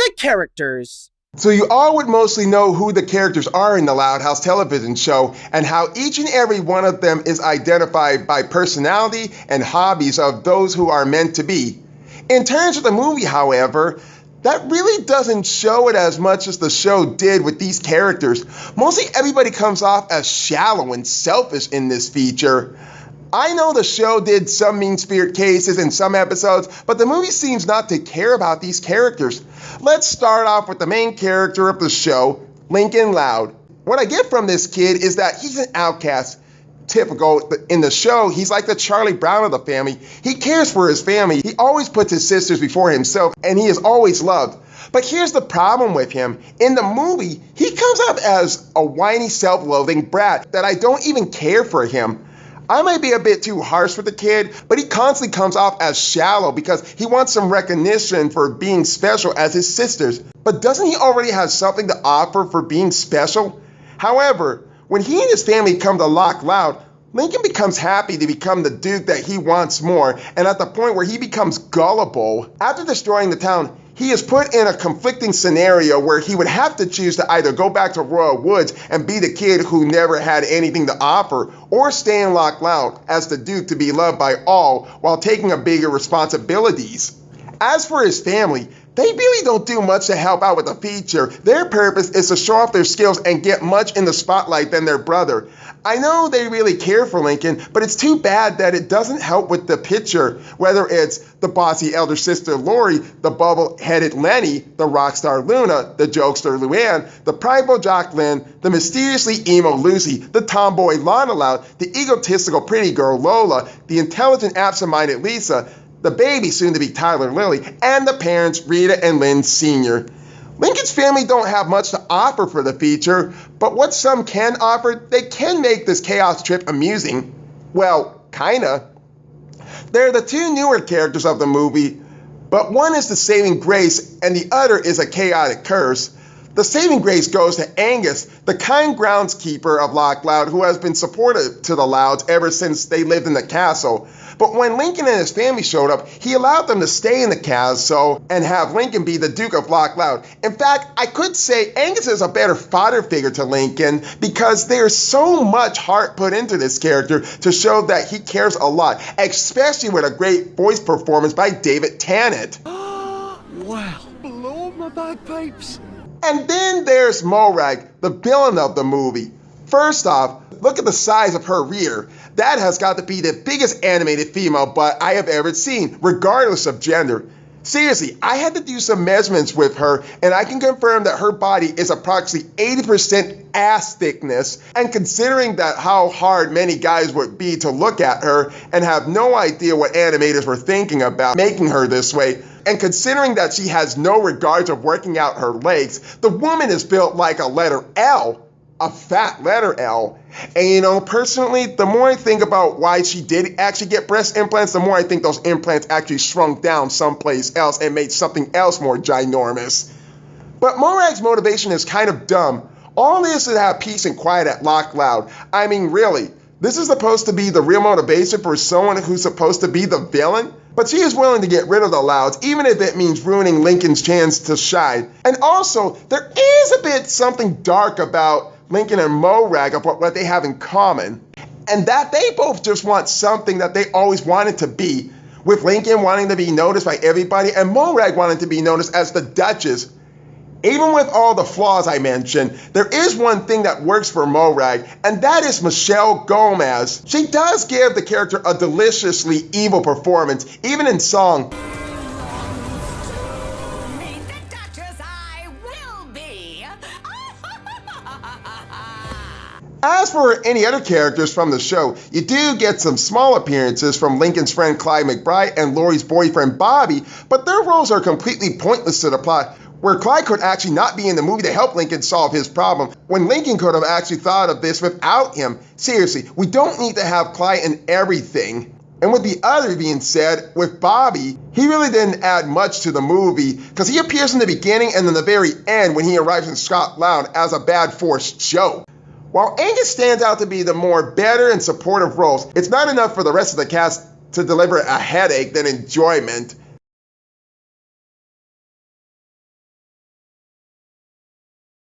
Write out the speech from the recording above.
the characters. So you all would mostly know who the characters are in the Loud House television show and how each and every one of them is identified by personality and hobbies of those who are meant to be. In terms of the movie, however, that really doesn't show it as much as the show did with these characters. Mostly everybody comes off as shallow and selfish in this feature. I know the show did some mean-spirit cases in some episodes, but the movie seems not to care about these characters. Let's start off with the main character of the show, Lincoln Loud. What I get from this kid is that he's an outcast. Typical in the show, he's like the Charlie Brown of the family. He cares for his family. He always puts his sisters before himself, and he is always loved. But here's the problem with him. In the movie, he comes up as a whiny, self-loathing brat that I don't even care for him. I might be a bit too harsh with the kid, but he constantly comes off as shallow because he wants some recognition for being special as his sisters. But doesn't he already have something to offer for being special? However, when he and his family come to Lock Loud, Lincoln becomes happy to become the duke that he wants more, and at the point where he becomes gullible. After destroying the town, he is put in a conflicting scenario where he would have to choose to either go back to Royal Woods and be the kid who never had anything to offer, or stay in Lock Loud as the duke to be loved by all while taking on bigger responsibilities. As for his family, they really don't do much to help out with the feature. Their purpose is to show off their skills and get much in the spotlight than their brother. I know they really care for Lincoln, but it's too bad that it doesn't help with the picture, whether it's the bossy elder sister Lori, the bubble-headed Lenny, the rock star Luna, the jokester Luann, the prideful Jacqueline, the mysteriously emo Lucy, the tomboy Lana Loud, the egotistical pretty girl Lola, the intelligent absent-minded Lisa, the baby soon to be Tyler Lily, and the parents Rita and Lynn Sr. Lincoln's family don't have much to offer for the feature, but what some can offer, they can make this chaos trip amusing. Well, kinda. They're the two newer characters of the movie, but one is the saving grace and the other is a chaotic curse. The saving grace goes to Angus, the kind groundskeeper of Lock Loud who has been supportive to the Louds ever since they lived in the castle. But when Lincoln and his family showed up, he allowed them to stay in the castle and have Lincoln be the Duke of Lock Loud. In fact, I could say Angus is a better father figure to Lincoln because there's so much heart put into this character to show that he cares a lot, especially with a great voice performance by David Tennant. Wow, blow my bagpipes. And then there's Morag, the villain of the movie. First off, look at the size of her rear. That has got to be the biggest animated female butt I have ever seen, regardless of gender. Seriously, I had to do some measurements with her, and I can confirm that her body is approximately 80% ass thickness, and considering that how hard many guys would be to look at her and have no idea what animators were thinking about making her this way, and considering that she has no regards of working out her legs, the woman is built like a letter L. A fat letter L. And you know, personally, the more I think about why she did actually get breast implants, the more I think those implants actually shrunk down someplace else and made something else more ginormous. But Morag's motivation is kind of dumb. All it is to have peace and quiet at Lock Loud. I mean, really, this is supposed to be the real motivation for someone who's supposed to be the villain? But she is willing to get rid of the Louds, even if it means ruining Lincoln's chance to shine. And also, there is a bit something dark about Lincoln and Morag of what they have in common, and that they both just want something that they always wanted to be, with Lincoln wanting to be noticed by everybody and Morag wanting to be noticed as the Duchess. Even with all the flaws I mentioned, there is one thing that works for Morag, and that is Michelle Gomez. She does give the character a deliciously evil performance, even in song. As for any other characters from the show, you do get some small appearances from Lincoln's friend Clyde McBride and Laurie's boyfriend Bobby, but their roles are completely pointless to the plot, where Clyde could actually not be in the movie to help Lincoln solve his problem, when Lincoln could have actually thought of this without him. Seriously, we don't need to have Clyde in everything. And with the other being said, with Bobby, he really didn't add much to the movie, because he appears in the beginning and in the very end when he arrives in Scotland as a bad forced joke. While Angus stands out to be the more better and supportive roles, it's not enough for the rest of the cast to deliver a headache than enjoyment.